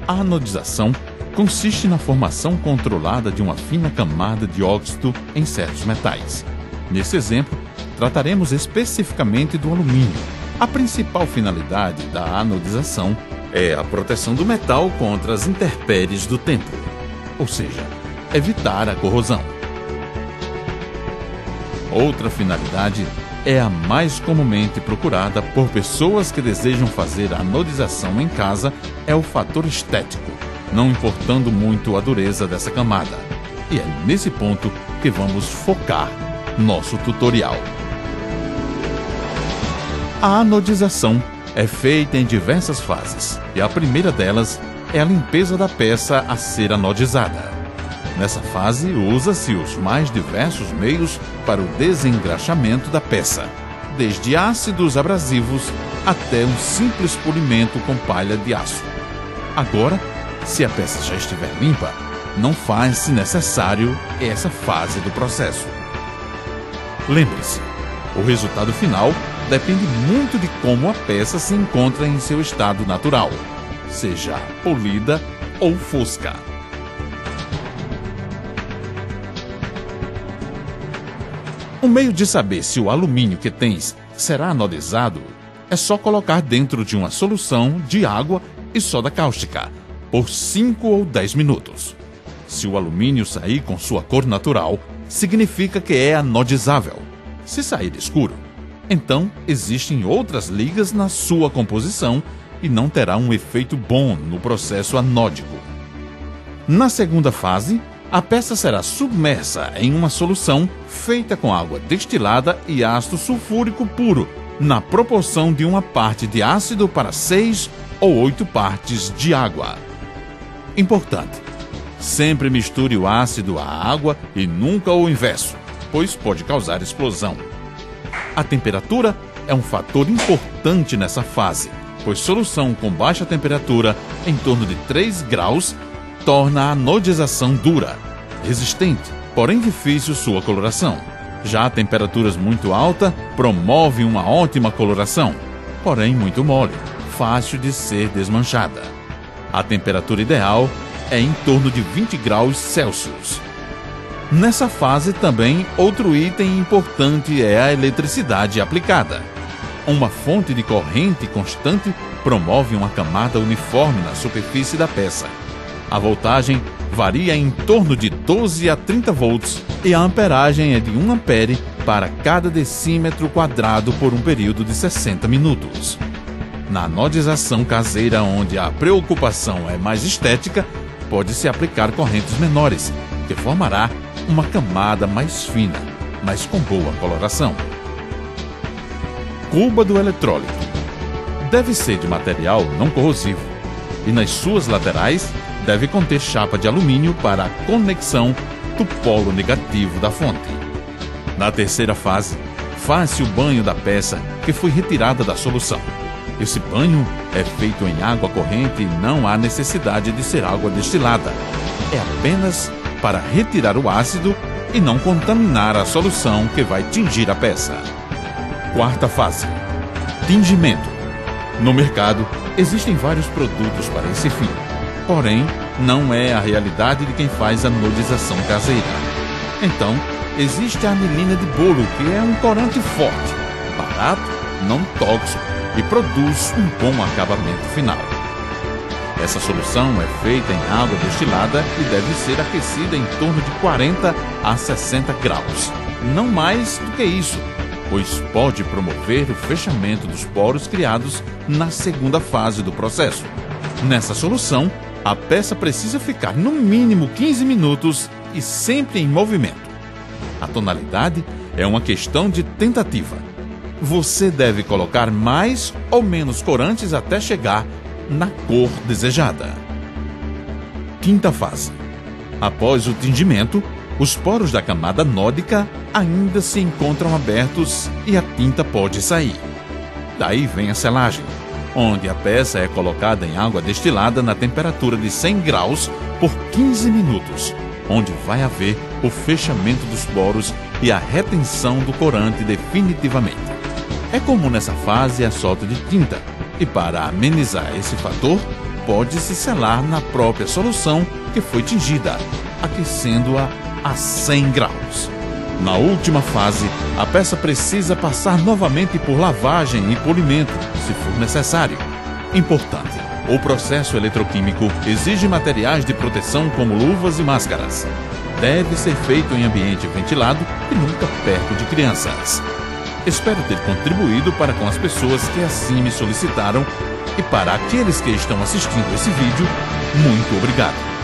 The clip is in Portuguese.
A anodização consiste na formação controlada de uma fina camada de óxido em certos metais. Nesse exemplo, trataremos especificamente do alumínio. A principal finalidade da anodização é a proteção do metal contra as intempéries do tempo, ou seja, evitar a corrosão. Outra finalidade é a mais comumente procurada por pessoas que desejam fazer a anodização em casa, é o fator estético, não importando muito a dureza dessa camada. E é nesse ponto que vamos focar nosso tutorial. A anodização é feita em diversas fases, e a primeira delas é a limpeza da peça a ser anodizada. Nessa fase, usa-se os mais diversos meios para o desengraxamento da peça, desde ácidos abrasivos até um simples polimento com palha de aço. Agora, se a peça já estiver limpa, não faz-se necessário essa fase do processo. Lembre-se, o resultado final depende muito de como a peça se encontra em seu estado natural, seja polida ou fosca. Um meio de saber se o alumínio que tens será anodizado é só colocar dentro de uma solução de água e soda cáustica por 5 ou 10 minutos. Se o alumínio sair com sua cor natural, significa que é anodizável. Se sair escuro, então existem outras ligas na sua composição e não terá um efeito bom no processo anódico. Na segunda fase, a peça será submersa em uma solução feita com água destilada e ácido sulfúrico puro, na proporção de 1 parte de ácido para 6 ou 8 partes de água. Importante: sempre misture o ácido à água e nunca o inverso, pois pode causar explosão. A temperatura é um fator importante nessa fase, pois solução com baixa temperatura, em torno de 3 graus, torna a anodização dura, resistente, porém difícil sua coloração. Já a temperaturas muito alta promove uma ótima coloração, porém muito mole, fácil de ser desmanchada. A temperatura ideal é em torno de 20 graus Celsius. Nessa fase também, outro item importante é a eletricidade aplicada. Uma fonte de corrente constante promove uma camada uniforme na superfície da peça. A voltagem varia em torno de 12 a 30 volts e a amperagem é de 1 ampere para cada decímetro quadrado por um período de 60 minutos. Na anodização caseira, onde a preocupação é mais estética, pode-se aplicar correntes menores, que formará uma camada mais fina, mas com boa coloração. Cuba do eletrólito. Deve ser de material não corrosivo e nas suas laterais deve conter chapa de alumínio para a conexão do polo negativo da fonte. Na terceira fase, faz-se o banho da peça que foi retirada da solução. Esse banho é feito em água corrente e não há necessidade de ser água destilada. É apenas para retirar o ácido e não contaminar a solução que vai tingir a peça. Quarta fase: tingimento. No mercado, existem vários produtos para esse fim. Porém, não é a realidade de quem faz a anodização caseira. Então, existe a anilina de bolo, que é um corante forte, barato, não tóxico e produz um bom acabamento final. Essa solução é feita em água destilada e deve ser aquecida em torno de 40 a 60 graus. Não mais do que isso, pois pode promover o fechamento dos poros criados na segunda fase do processo. Nessa solução, a peça precisa ficar no mínimo 15 minutos e sempre em movimento. A tonalidade é uma questão de tentativa. Você deve colocar mais ou menos corantes até chegar na cor desejada. Quinta fase: após o tingimento, os poros da camada anódica ainda se encontram abertos e a tinta pode sair. Daí vem a selagem, onde a peça é colocada em água destilada na temperatura de 100 graus por 15 minutos, onde vai haver o fechamento dos poros e a retenção do corante definitivamente. É comum nessa fase a solta de tinta, e para amenizar esse fator, pode se selar na própria solução que foi tingida, aquecendo-a a 100 graus. Na última fase, a peça precisa passar novamente por lavagem e polimento, se for necessário. Importante: o processo eletroquímico exige materiais de proteção como luvas e máscaras. Deve ser feito em ambiente ventilado e nunca perto de crianças. Espero ter contribuído para com as pessoas que assim me solicitaram, e para aqueles que estão assistindo esse vídeo, muito obrigado.